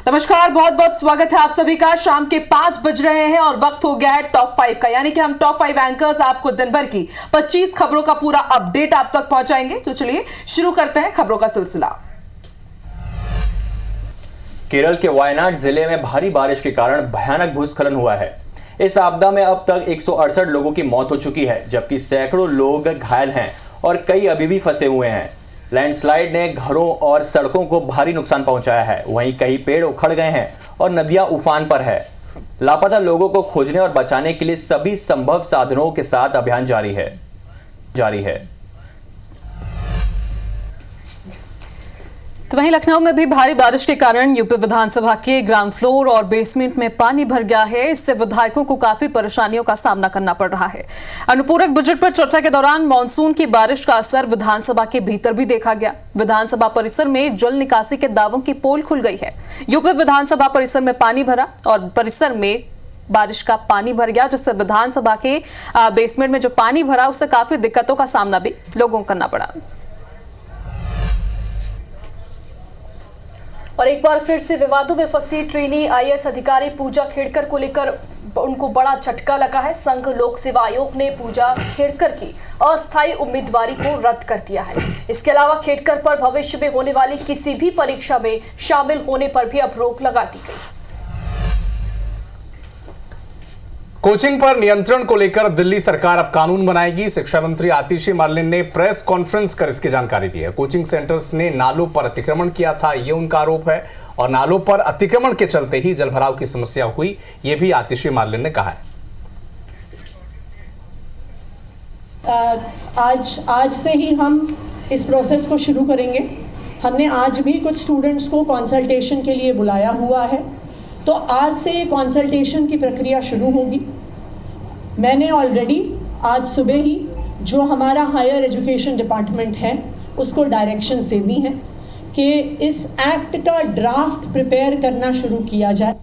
नमस्कार, बहुत बहुत स्वागत है आप सभी का। शाम के 5 बज रहे हैं और वक्त हो गया है टॉप 5 का, यानी कि हम टॉप 5 एंकर्स आपको दिन भर की 25 खबरों का पूरा अपडेट आप तक पहुंचाएंगे। तो चलिए शुरू करते हैं खबरों का सिलसिला। केरल के वायनाड जिले में भारी बारिश के कारण भयानक भूस्खलन हुआ है। इस आपदा में अब तक 168 लोगों की मौत हो चुकी है, जबकि सैकड़ों लोग घायल हैं और कई अभी भी फंसे हुए हैं। लैंडस्लाइड ने घरों और सड़कों को भारी नुकसान पहुंचाया है। वहीं कई पेड़ उखड़ गए हैं और नदियां उफान पर है। लापता लोगों को खोजने और बचाने के लिए सभी संभव साधनों के साथ अभियान जारी है। तो वहीं लखनऊ में भी भारी बारिश के कारण यूपी विधानसभा के ग्राउंड फ्लोर और बेसमेंट में पानी भर गया है। इससे विधायकों को काफी परेशानियों का सामना करना पड़ रहा है। अनुपूरक बजट पर चर्चा के दौरान मानसून की बारिश का असर विधानसभा के भीतर भी देखा गया। विधानसभा परिसर में जल निकासी के दावों की पोल खुल गई है। यूपी विधानसभा परिसर में पानी भरा और परिसर में बारिश का पानी भर गया, जिससे विधानसभा के बेसमेंट में जो पानी भरा उससे काफी दिक्कतों का सामना भी लोगों को करना पड़ा। और एक बार फिर से विवादों में फंसी ट्रेनी आईएएस अधिकारी पूजा खेड़कर को लेकर उनको बड़ा झटका लगा है। संघ लोक सेवा आयोग ने पूजा खेड़कर की अस्थायी उम्मीदवारी को रद्द कर दिया है। इसके अलावा खेड़कर पर भविष्य में होने वाली किसी भी परीक्षा में शामिल होने पर भी अब रोक लगा दी गई। कोचिंग पर नियंत्रण को लेकर दिल्ली सरकार अब कानून बनाएगी। शिक्षा मंत्री आतिशी मरलिन ने प्रेस कॉन्फ्रेंस कर इसकी जानकारी दी है। कोचिंग सेंटर्स ने नालों पर अतिक्रमण किया था, ये उनका आरोप है, और नालों पर अतिक्रमण के चलते ही जलभराव की समस्या हुई, ये भी आतिशी मरलिन ने कहा है। आज से ही हम इस प्रोसेस को शुरू करेंगे। हमने आज भी कुछ स्टूडेंट्स को कंसल्टेशन के लिए बुलाया हुआ है, तो आज से कंसल्टेशन की प्रक्रिया शुरू होगी। मैंने ऑलरेडी आज सुबह ही जो हमारा हायर एजुकेशन डिपार्टमेंट है उसको डायरेक्शंस दे दी हैं कि इस एक्ट का ड्राफ्ट प्रिपेयर करना शुरू किया जाए।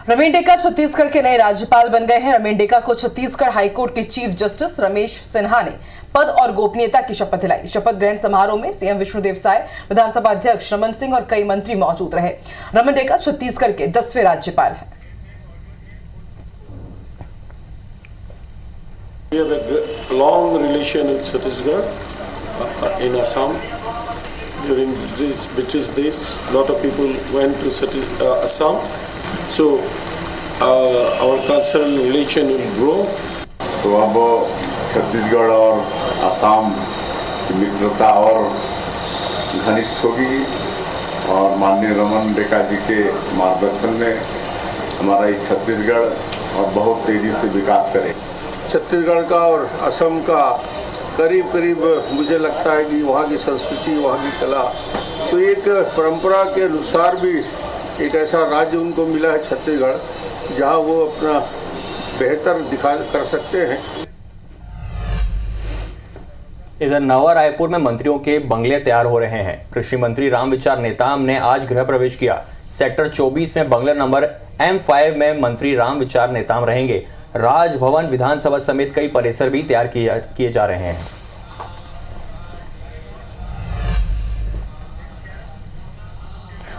रमेश डेका छत्तीसगढ़ के नए राज्यपाल बन गए हैं। रमेश डेका को छत्तीसगढ़ हाईकोर्ट के चीफ जस्टिस रमेश सिन्हा ने पद और गोपनीयता की शपथ दिलाई। शपथ ग्रहण समारोह में सीएम विष्णुदेव साय, विधानसभा अध्यक्ष रमन सिंह और कई मंत्री मौजूद रहे। रमेश डेका छत्तीसगढ़ के 10वें राज्यपाल हैं। We have a long relation with Chhattisgarh in Assam. During these British days, a lot of people went to Assam. So our cultural relation will grow. तो अब छत्तीसगढ़ और असम की मित्रता और घनिष्ठ होगी और माननीय रमन डेका जी के मार्गदर्शन में हमारा ये छत्तीसगढ़ और बहुत तेजी से विकास करे। छत्तीसगढ़ का और असम का करीब करीब मुझे लगता है कि वहाँ की संस्कृति, वहाँ की कला, तो एक परंपरा के अनुसार भी एक ऐसा राज्य उनको मिला है छत्तीसगढ़, जहाँ वो अपना बेहतर दिखा कर सकते हैं। इधर नवा रायपुर में मंत्रियों के बंगले तैयार हो रहे हैं। कृषि मंत्री रामविचार नेताम ने आज गृह प्रवेश किया। सेक्टर 24 में बंगला नंबर M5 में मंत्री रामविचार नेताम रहेंगे। राजभवन, विधानसभा समेत कई परिसर भी तैयार किए जा रहे हैं।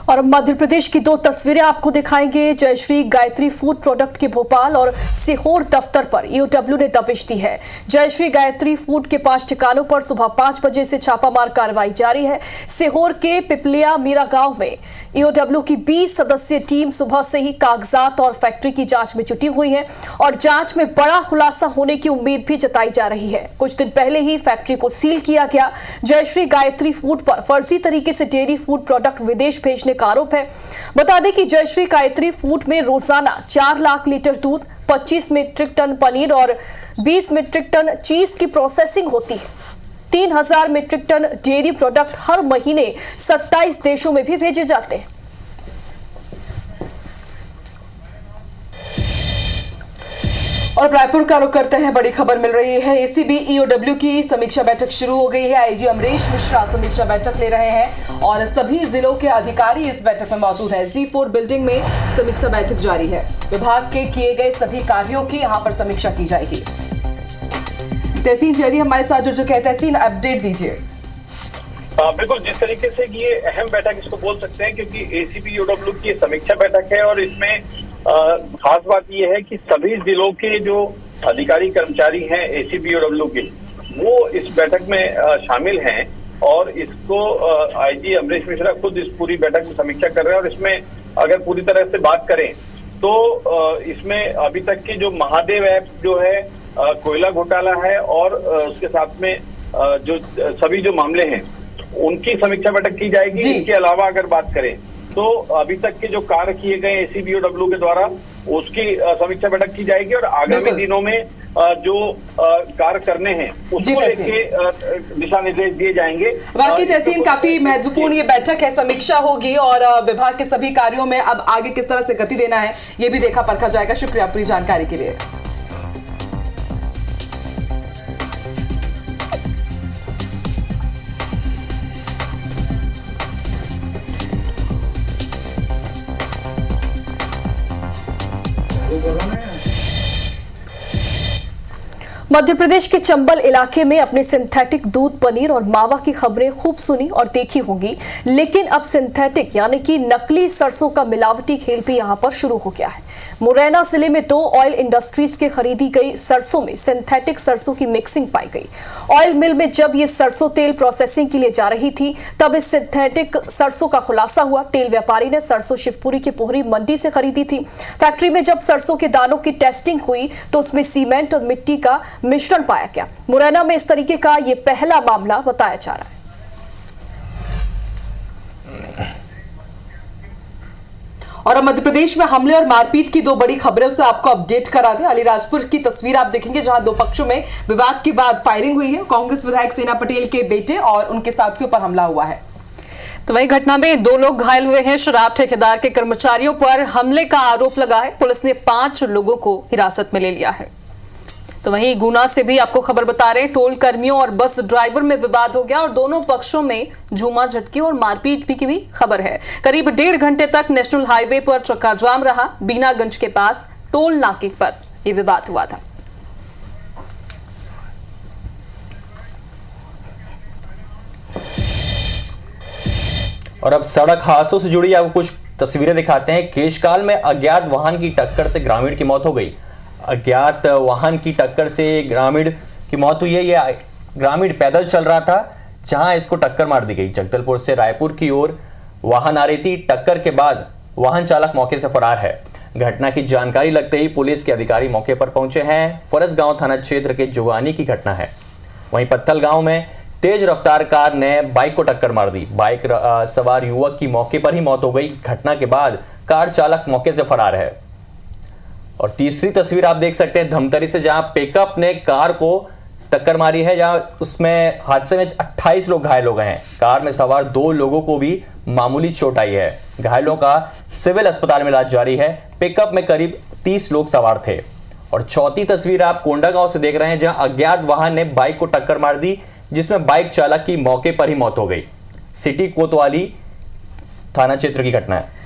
और मध्य प्रदेश की 2 तस्वीरें आपको दिखाएंगे। जयश्री गायत्री फूड प्रोडक्ट के भोपाल और सीहोर दफ्तर पर ईओडब्ल्यू ने दबिश दी है। जयश्री गायत्री फूड के 5 ठिकानों पर सुबह 5 बजे से छापामार कार्रवाई जारी है। सीहोर के पिपलिया मीरा गांव में ईओडब्ल्यू की 20 सदस्यीय टीम सुबह से ही कागजात और फैक्ट्री की जांच में जुटी हुई है और जांच में बड़ा खुलासा होने की उम्मीद भी जताई जा रही है। कुछ दिन पहले ही फैक्ट्री को सील किया गया। जयश्री गायत्री फूड पर फर्जी तरीके से डेयरी फूड प्रोडक्ट विदेश भेजने का आरोप है। बता दें कि जयश्री गायत्री फूड में रोजाना 4 लाख लीटर दूध, 25 मीट्रिक टन पनीर और 20 मीट्रिक टन चीज की प्रोसेसिंग होती है। 3000 मीट्रिक टन डेयरी प्रोडक्ट हर महीने 27 देशों में भी भेजे जाते हैं। और रायपुर का रुख करते हैं। बड़ी खबर मिल रही है। एसीबी ईओडब्ल्यू की समीक्षा बैठक शुरू हो गई है। आईजी अमरीश मिश्रा समीक्षा बैठक ले रहे हैं और सभी जिलों के अधिकारी इस बैठक में मौजूद हैं। C4 बिल्डिंग में समीक्षा बैठक जारी है। विभाग के किए गए सभी कार्यों की यहां पर समीक्षा की जाएगी। तहसीन जैदी हमारे साथ जुड़ चुके हैं। तहसीन, अपडेट दीजिए। बिल्कुल, जिस तरीके से ये अहम बैठक इसको बोल सकते हैं, क्योंकि एसीबी ईओडब्ल्यू की समीक्षा बैठक है और इसमें खास बात ये है कि सभी जिलों के जो अधिकारी कर्मचारी हैं एसीबी ईओडब्ल्यू के, वो इस बैठक में शामिल हैं और इसको आईजी अमरीश मिश्रा खुद इस पूरी बैठक में समीक्षा कर रहे हैं। और इसमें अगर पूरी तरह से बात करें तो इसमें अभी तक की जो महादेव ऐप जो है, कोयला घोटाला है और उसके साथ में जो सभी जो मामले हैं उनकी समीक्षा बैठक की जाएगी। इसके अलावा अगर बात करें तो अभी तक के जो कार्य किए गए एसीबी ईओडब्ल्यू के द्वारा उसकी समीक्षा बैठक की जाएगी और आगामी दिनों में जो कार्य करने हैं उसको लेके दिशा निर्देश दिए जाएंगे। वाकई तहसीन, काफी महत्वपूर्ण ये बैठक है, समीक्षा होगी और विभाग के सभी कार्यों में अब आगे किस तरह से गति देना है ये भी देखा परखा जाएगा। शुक्रिया पूरी जानकारी के लिए। मध्य प्रदेश के चंबल इलाके में अपने सिंथेटिक दूध, पनीर और मावा की खबरें खूब सुनी और देखी होंगी, लेकिन अब सिंथेटिक यानी कि नकली सरसों का मिलावटी खेल भी यहां पर शुरू हो गया है। मुरैना जिले में 2 ऑयल इंडस्ट्रीज के खरीदी गई सरसों में सिंथेटिक सरसों की मिक्सिंग पाई गई। ऑयल मिल में जब ये सरसों तेल प्रोसेसिंग के लिए जा रही थी तब इस सिंथेटिक सरसों का खुलासा हुआ। तेल व्यापारी ने सरसों शिवपुरी की पोहरी मंडी से खरीदी थी। फैक्ट्री में जब सरसों के दानों की टेस्टिंग हुई तो उसमें सीमेंट और मिट्टी का मिश्रण पाया गया। मुरैना में इस तरीके का ये पहला मामला बताया जा रहा है। और अब मध्य प्रदेश में हमले और मारपीट की 2 बड़ी खबरों से आपको अपडेट करा दें। अलीराजपुर की तस्वीर आप देखेंगे जहां 2 पक्षों में विवाद के बाद फायरिंग हुई है। कांग्रेस विधायक सेना पटेल के बेटे और उनके साथियों पर हमला हुआ है। तो वही घटना में 2 लोग घायल हुए हैं। शराब ठेकेदार के कर्मचारियों पर हमले का आरोप लगा है। पुलिस ने 5 लोगों को हिरासत में ले लिया है। तो वहीं गुना से भी आपको खबर बता रहे हैं, टोल कर्मियों और बस ड्राइवर में विवाद हो गया और दोनों पक्षों में झूमा झटकी और मारपीट की भी खबर है। करीब 1.5 घंटे तक नेशनल हाईवे पर चक्का जाम रहा। बीनागंज के पास टोल नाके पर यह विवाद हुआ था। और अब सड़क हादसों से जुड़ी आपको कुछ तस्वीरें दिखाते हैं। केशकाल में अज्ञात वाहन की टक्कर से ग्रामीण की मौत हो गई। अज्ञात वाहन की टक्कर से ग्रामीण की मौत हुई है। यह ग्रामीण पैदल चल रहा था जहां इसको टक्कर मार दी गई। जगदलपुर से रायपुर की ओर वाहन आ रही थी। टक्कर के बाद वाहन चालक मौके से फरार है। घटना की जानकारी लगते ही पुलिस के अधिकारी मौके पर पहुंचे हैं। फरसगांव थाना क्षेत्र के जुगानी की घटना है। वहीं पत्थल गांव में तेज रफ्तार कार ने बाइक को टक्कर मार दी। बाइक सवार युवक की मौके पर ही मौत हो गई। घटना के बाद कार चालक मौके से फरार है। और तीसरी तस्वीर आप देख सकते हैं धमतरी से, जहां पिकअप ने कार को टक्कर मारी है। जहां उसमें हादसे में 28 लोग घायल हो गए हैं। कार में सवार 2 लोगों को भी मामूली चोट आई है। घायलों का सिविल अस्पताल में इलाज जारी है। पिकअप में करीब 30 लोग सवार थे। और चौथी तस्वीर आप कोंडागांव से देख रहे हैं, जहां अज्ञात वाहन ने बाइक को टक्कर मार दी, जिसमें बाइक चालक की मौके पर ही मौत हो गई। सिटी कोतवाली थाना क्षेत्र की घटना है।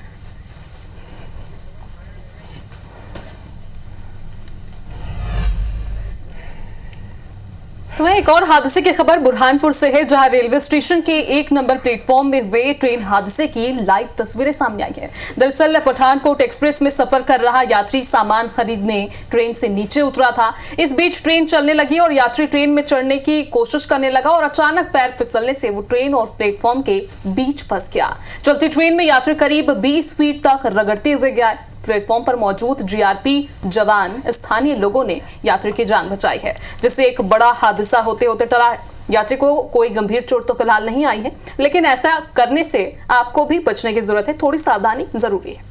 तो एक और हादसे की खबर बुरहानपुर से है, जहां रेलवे स्टेशन के 1 नंबर प्लेटफॉर्म में हुए ट्रेन हादसे की लाइव तस्वीरें सामने आई है। दरअसल पठानकोट एक्सप्रेस में सफर कर रहा यात्री सामान खरीदने ट्रेन से नीचे उतरा था। इस बीच ट्रेन चलने लगी और यात्री ट्रेन में चढ़ने की कोशिश करने लगा और अचानक पैर फिसलने से वो ट्रेन और प्लेटफॉर्म के बीच फंस गया। चलती ट्रेन में यात्री करीब 20 फीट तक रगड़ते हुए गया। प्लेटफॉर्म पर मौजूद जीआरपी जवान स्थानीय लोगों ने यात्री की जान बचाई है, जिससे एक बड़ा हादसा होते होते टला है। यात्री को कोई गंभीर चोट तो फिलहाल नहीं आई है, लेकिन ऐसा करने से आपको भी बचने की जरूरत है। थोड़ी सावधानी जरूरी है।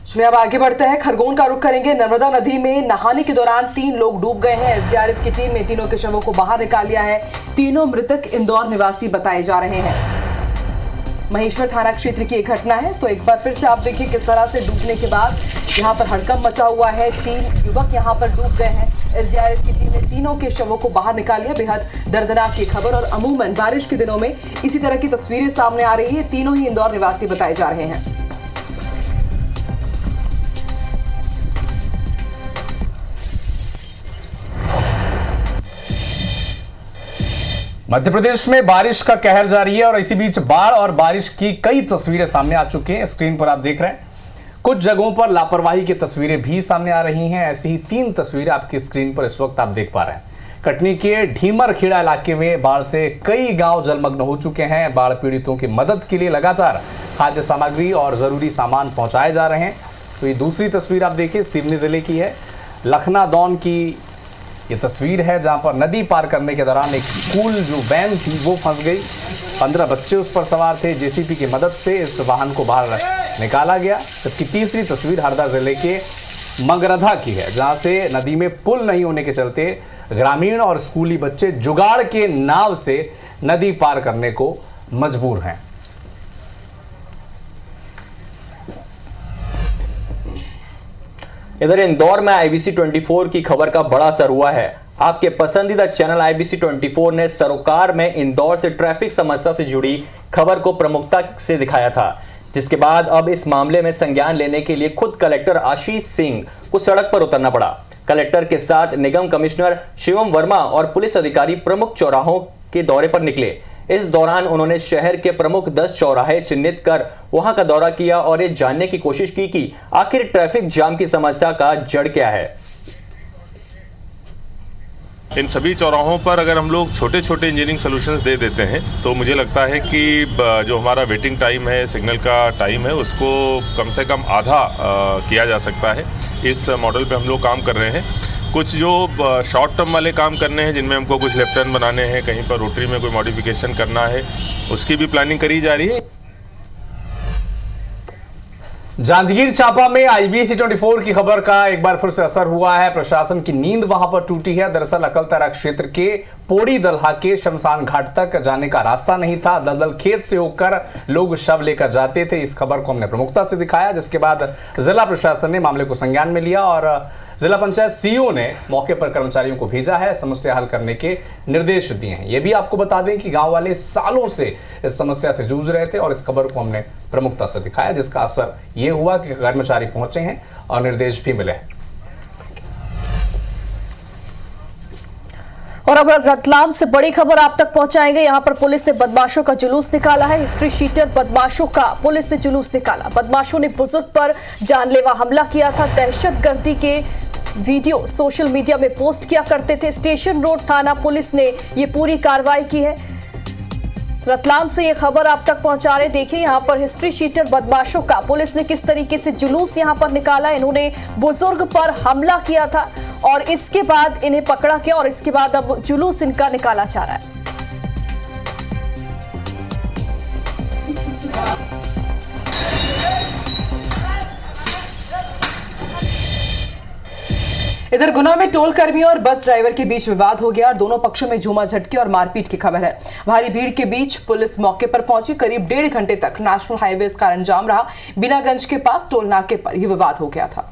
चलिए अब आगे बढ़ते हैं, खरगोन का रुख करेंगे। नर्मदा नदी में नहाने के दौरान 3 लोग डूब गए हैं। एसडीआरएफ की टीम ने तीनों के शवों को बाहर निकाल लिया है। तीनों मृतक इंदौर निवासी बताए जा रहे हैं। महेश्वर थाना क्षेत्र की एक घटना है। तो एक बार फिर से आप देखिए किस तरह से डूबने के बाद यहाँ पर हड़कंप मचा हुआ है। 3 युवक यहाँ पर डूब गए हैं। एसडीआरएफ की टीम ने तीनों के शवों को बाहर निकाल लिया। बेहद दर्दनाक ये खबर, और अमूमन बारिश के दिनों में इसी तरह की तस्वीरें सामने आ रही है। तीनों ही इंदौर निवासी बताए जा रहे हैं। मध्य प्रदेश में बारिश का कहर जारी है और इसी बीच बाढ़ और बारिश की कई तस्वीरें सामने आ चुकी हैं। स्क्रीन पर आप देख रहे हैं, कुछ जगहों पर लापरवाही की तस्वीरें भी सामने आ रही हैं। ऐसी ही 3 तस्वीरें आपकी स्क्रीन पर इस वक्त आप देख पा रहे हैं। कटनी के ढीमरखेड़ा इलाके में बाढ़ से कई गांव जलमग्न हो चुके हैं। बाढ़ पीड़ितों की मदद के लिए लगातार खाद्य सामग्री और जरूरी सामान पहुंचाए जा रहे हैं। तो ये दूसरी तस्वीर आप देखिए, सिवनी जिले की है। लखनादौन की ये तस्वीर है जहां पर नदी पार करने के दौरान एक स्कूल जो वैन थी वो फंस गई। 15 बच्चे उस पर सवार थे। जेसीबी की मदद से इस वाहन को बाहर निकाला गया। जबकि तीसरी तस्वीर हरदा जिले के मगरधा की है, जहां से नदी में पुल नहीं होने के चलते ग्रामीण और स्कूली बच्चे जुगाड़ के नाव से नदी पार करने को मजबूर हैं। इधर इंदौर में IBC 24 की खबर का बड़ा असर हुआ है। आपके पसंदीदा चैनल IBC 24 ने सरोकार में इंदौर से ट्रैफिक समस्या से जुड़ी खबर को प्रमुखता से दिखाया था, जिसके बाद अब इस मामले में संज्ञान लेने के लिए खुद कलेक्टर आशीष सिंह को सड़क पर उतरना पड़ा। कलेक्टर के साथ निगम कमिश्नर शिवम वर्मा और पुलिस अधिकारी प्रमुख चौराहों के दौरे पर निकले। इस दौरान उन्होंने शहर के प्रमुख 10 चौराहे चिन्हित कर वहां का दौरा किया और ये जानने की कोशिश की कि आखिर ट्रैफिक जाम की समस्या का जड़ क्या है। इन सभी चौराहों पर अगर हम लोग छोटे छोटे इंजीनियरिंग सॉल्यूशंस दे देते हैं तो मुझे लगता है कि जो हमारा वेटिंग टाइम है, सिग्नल का टाइम है, उसको कम से कम आधा किया जा सकता है। इस मॉडल पे हम लोग काम कर रहे हैं। कुछ जो शॉर्ट टर्म वाले काम करने हैं, जिनमें हमको कुछ लेफ्ट टर्न बनाने हैं, कहीं पर रोटरी में कोई मॉडिफिकेशन करना है, उसकी भी प्लानिंग करी जा रही है। जांजगीर चांपा में IBC 24 की खबर का एक बार फिर से असर हुआ है। प्रशासन की नींद वहां पर टूटी है। दरअसल अकलतरा क्षेत्र के पोड़ी दलहा के शमशान घाट तक जाने का रास्ता नहीं था। दलदल खेत से होकर लोग शव लेकर जाते थे। इस खबर को हमने प्रमुखता से दिखाया, जिसके बाद जिला प्रशासन ने मामले को संज्ञान में लिया और जिला पंचायत CEO ने मौके पर कर्मचारियों को भेजा है, समस्या हल करने के निर्देश दिए हैं। ये भी आपको बता दें कि गांव वाले सालों से इस समस्या से जूझ रहे थे और इस खबर को हमने प्रमुखता से दिखाया, जिसका असर ये हुआ कि कर्मचारी पहुंचे हैं और निर्देश भी मिले हैं। और अब रतलाम से बड़ी खबर आप तक पहुंचाएंगे। यहां पर पुलिस ने बदमाशों का जुलूस निकाला है। हिस्ट्री शीटर बदमाशों का पुलिस ने जुलूस निकाला। बदमाशों ने बुजुर्ग पर जानलेवा हमला किया था। दहशतगर्दी के वीडियो सोशल मीडिया में पोस्ट किया करते थे। स्टेशन रोड थाना पुलिस ने ये पूरी कार्रवाई की है। रतलाम से ये खबर आप तक पहुंचा रहे। देखिए यहां पर हिस्ट्री शीटर बदमाशों का पुलिस ने किस तरीके से जुलूस यहां पर निकाला। इन्होंने बुजुर्ग पर हमला किया था और इसके बाद इन्हें पकड़ा गया और इसके बाद अब जुलूस इनका निकाला जा रहा है। इधर गुना में टोल कर्मियों और बस ड्राइवर के बीच विवाद हो गया और दोनों पक्षों में झूमा झटके और मारपीट की खबर है। भारी भीड़ के बीच पुलिस मौके पर पहुंची। करीब 1.5 घंटे तक नेशनल हाईवे इस कारण जाम रहा। बीनागंज के पास टोल नाके पर यह विवाद हो गया था।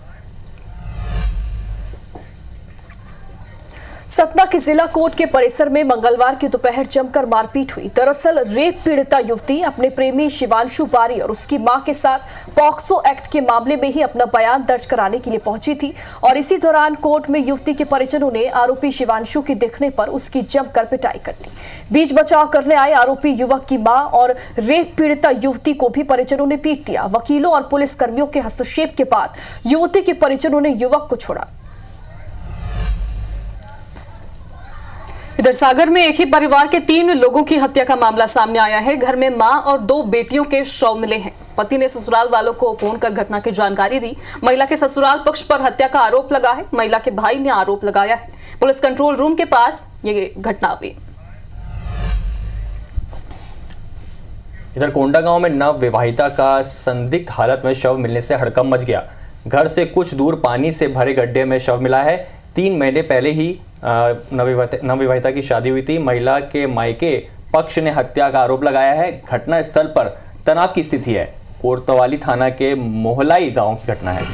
सतना के जिला कोर्ट के परिसर में मंगलवार की दोपहर जमकर मारपीट हुई। दरअसल रेप पीड़िता युवती अपने प्रेमी शिवांशु बारी और उसकी मां के साथ पॉक्सो एक्ट के मामले में ही अपना बयान दर्ज कराने के लिए पहुंची थी और इसी दौरान कोर्ट में युवती के परिजनों ने आरोपी शिवांशु के दिखने पर उसकी जमकर पिटाई कर दी। बीच बचाव करने आए आरोपी युवक की मां और रेप पीड़िता युवती को भी परिजनों ने पीट दिया। वकीलों और पुलिस कर्मियों के हस्तक्षेप के बाद युवती के परिजनों ने युवक को छोड़ा। इधर सागर में एक ही परिवार के 3 लोगों की हत्या का मामला सामने आया है। घर में मां और 2 बेटियों के शव मिले हैं। पति ने ससुराल वालों को फोन कर घटना की जानकारी दी। महिला के ससुराल पक्ष पर हत्या का आरोप लगा है। महिला के भाई ने आरोप लगाया है। पुलिस कंट्रोल रूम के पास ये घटना हुई। इधर कोंडा गांव में नव विवाहिता का संदिग्ध हालत में शव मिलने से हड़कंप मच गया। घर से कुछ दूर पानी से भरे गड्ढे में शव मिला है। 3 महीने पहले ही नवविवाहिता की शादी हुई थी। महिला के मायके पक्ष ने हत्या का आरोप लगाया है। घटना स्थल पर तनाव की स्थिति है। कोतवाली थाना के मोहलाई गांव की घटना है।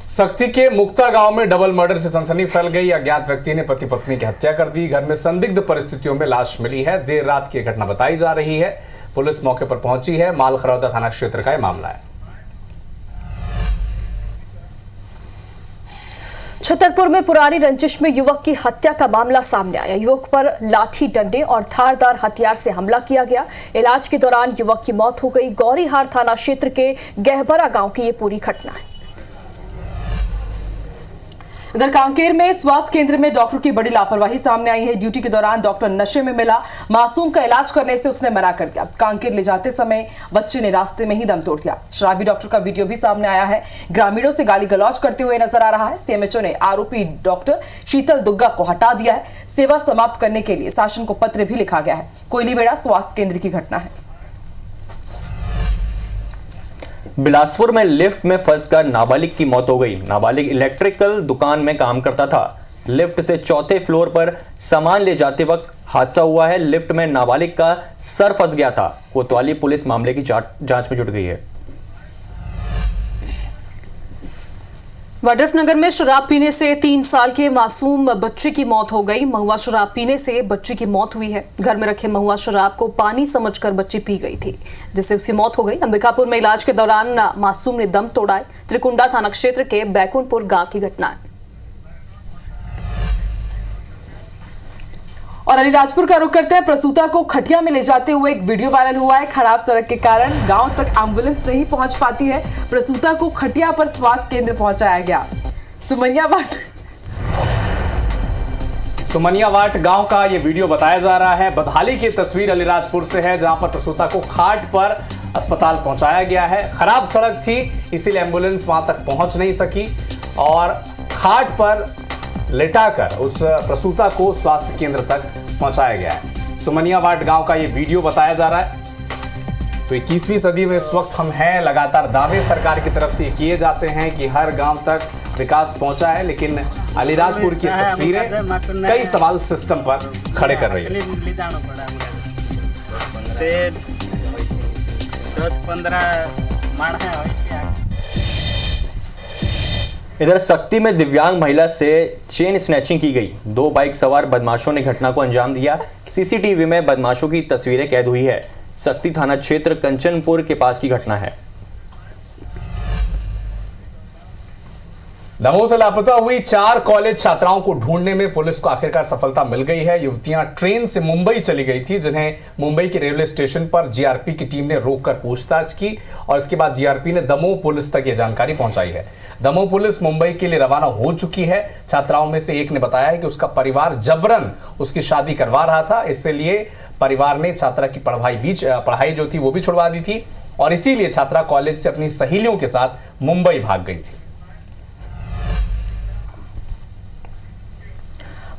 सक्ती के मुक्ता गांव में डबल मर्डर से सनसनी फैल गई। अज्ञात व्यक्ति ने पति पत्नी की हत्या कर दी। घर में संदिग्ध परिस्थितियों में लाश मिली है। देर रात की घटना बताई जा रही है। पुलिस मौके पर पहुंची है। मालखरौदा थाना क्षेत्र का यह मामला है। छतरपुर में पुरानी रंजिश में युवक की हत्या का मामला सामने आया। युवक पर लाठी, डंडे और धारदार हथियार से हमला किया गया। इलाज के दौरान युवक की मौत हो गई। गौरीहार थाना क्षेत्र के गहबरा गांव की ये पूरी घटना है। इधर कांकेर में स्वास्थ्य केंद्र में डॉक्टर की बड़ी लापरवाही सामने आई है। ड्यूटी के दौरान डॉक्टर नशे में मिला। मासूम का इलाज करने से उसने मना कर दिया। कांकेर ले जाते समय बच्चे ने रास्ते में ही दम तोड़ दिया। शराबी डॉक्टर का वीडियो भी सामने आया है। ग्रामीणों से गाली गलौज करते हुए नजर आ रहा है। सीएमएचओ ने आरोपी डॉक्टर शीतल दुग्गा को हटा दिया है। सेवा समाप्त करने के लिए शासन को पत्र भी लिखा गया है। कोयलीबेड़ा स्वास्थ्य केंद्र की घटना है। बिलासपुर में लिफ्ट में फंसकर नाबालिग की मौत हो गई। नाबालिग इलेक्ट्रिकल दुकान में काम करता था। लिफ्ट से चौथे फ्लोर पर सामान ले जाते वक्त हादसा हुआ है। लिफ्ट में नाबालिग का सर फंस गया था। कोतवाली पुलिस मामले की जांच में जुट गई है। वाड्रफनगर में शराब पीने से 3 साल के मासूम बच्चे की मौत हो गई। महुआ शराब पीने से बच्चे की मौत हुई है। घर में रखे महुआ शराब को पानी समझकर बच्ची पी गई थी, जिससे उसकी मौत हो गई। अंबिकापुर में इलाज के दौरान मासूम ने दम तोड़ा है। त्रिकुंडा थाना क्षेत्र के बैकुंठपुर गांव की घटना है। और अलीराजपुर का रुख करते हैं। प्रसूता को खटिया में ले जाते हुए एक वीडियो वायरल हुआ है। खराब सड़क के कारण गांव तक एम्बुलेंस नहीं पहुंच पाती है। प्रसूता को खटिया पर स्वास्थ्य केंद्र पहुंचाया गया। सुमनियावाट गांव का ये वीडियो बताया जा रहा है। बदहाली की तस्वीर अलीराजपुर से है, जहां पर प्रसूता को खाट पर अस्पताल पहुंचाया गया है। खराब सड़क थी, इसीलिए एम्बुलेंस वहां तक पहुंच नहीं सकी और खाट पर लेटाकर उस प्रसूता को स्वास्थ्य केंद्र तक पहुंचाया गया है। सुमनियावाट गांव का ये वीडियो बताया जा रहा है। तो 21वीं सदी में इस वक्त हम हैं। लगातार दावे सरकार की तरफ से किए जाते हैं कि हर गांव तक विकास पहुंचा है, लेकिन अलीराजपुर की तस्वीरें कई सवाल सिस्टम पर खड़े कर रही है। 10-15 माण है। इधर सक्ती में दिव्यांग महिला से चेन स्नैचिंग की गई। 2 बाइक सवार बदमाशों ने घटना को अंजाम दिया। सीसीटीवी में बदमाशों की तस्वीरें कैद हुई है। सक्ती थाना क्षेत्र कंचनपुर के पास की घटना है। दमोह से लापता हुई 4 कॉलेज छात्राओं को ढूंढने में पुलिस को आखिरकार सफलता मिल गई है। युवतियां ट्रेन से मुंबई चली गई थी, जिन्हें मुंबई के रेलवे स्टेशन पर जीआरपी की टीम ने रोककर पूछताछ की और इसके बाद जीआरपी ने दमोह पुलिस तक यह जानकारी पहुंचाई है। दमोह पुलिस मुंबई के लिए रवाना हो चुकी है। छात्राओं में से एक ने बताया है कि उसका परिवार जबरन उसकी शादी करवा रहा था, इसलिए परिवार ने छात्रा की पढ़ाई जो थी वो भी छुड़वा दी थी और इसीलिए छात्रा कॉलेज से अपनी सहेलियों के साथ मुंबई भाग गई थी।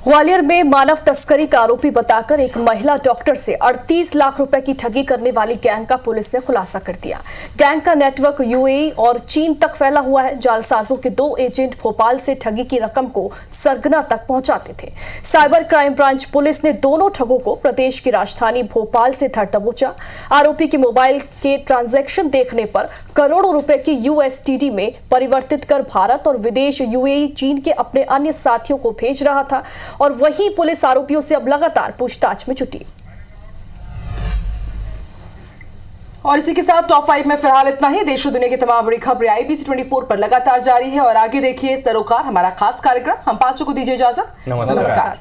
ग्वालियर में मानव तस्करी का आरोपी बताकर एक महिला डॉक्टर से 38 लाख रुपए की ठगी करने वाली गैंग का पुलिस ने खुलासा कर दिया। गैंग का नेटवर्क यूएई और चीन तक फैला हुआ है। जालसाजों के 2 एजेंट भोपाल से ठगी की रकम को सरगना तक पहुंचाते थे। साइबर क्राइम ब्रांच पुलिस ने दोनों ठगों को प्रदेश की राजधानी भोपाल से धर दबोचा। आरोपी के मोबाइल के ट्रांजैक्शन देखने पर करोड़ों रुपए की यूएसडीडी में परिवर्तित कर भारत और विदेश यूएई, चीन के अपने अन्य साथियों को भेज रहा था और वही पुलिस आरोपियों से अब लगातार पूछताछ में जुटी। और इसी के साथ टॉप 5 में फिलहाल इतना ही। देश और दुनिया की तमाम बड़ी खबरें IBC 24 पर लगातार जारी है और आगे देखिए सरोकार, हमारा खास कार्यक्रम। हम 5 को दीजिए इजाजत। नमस्कार।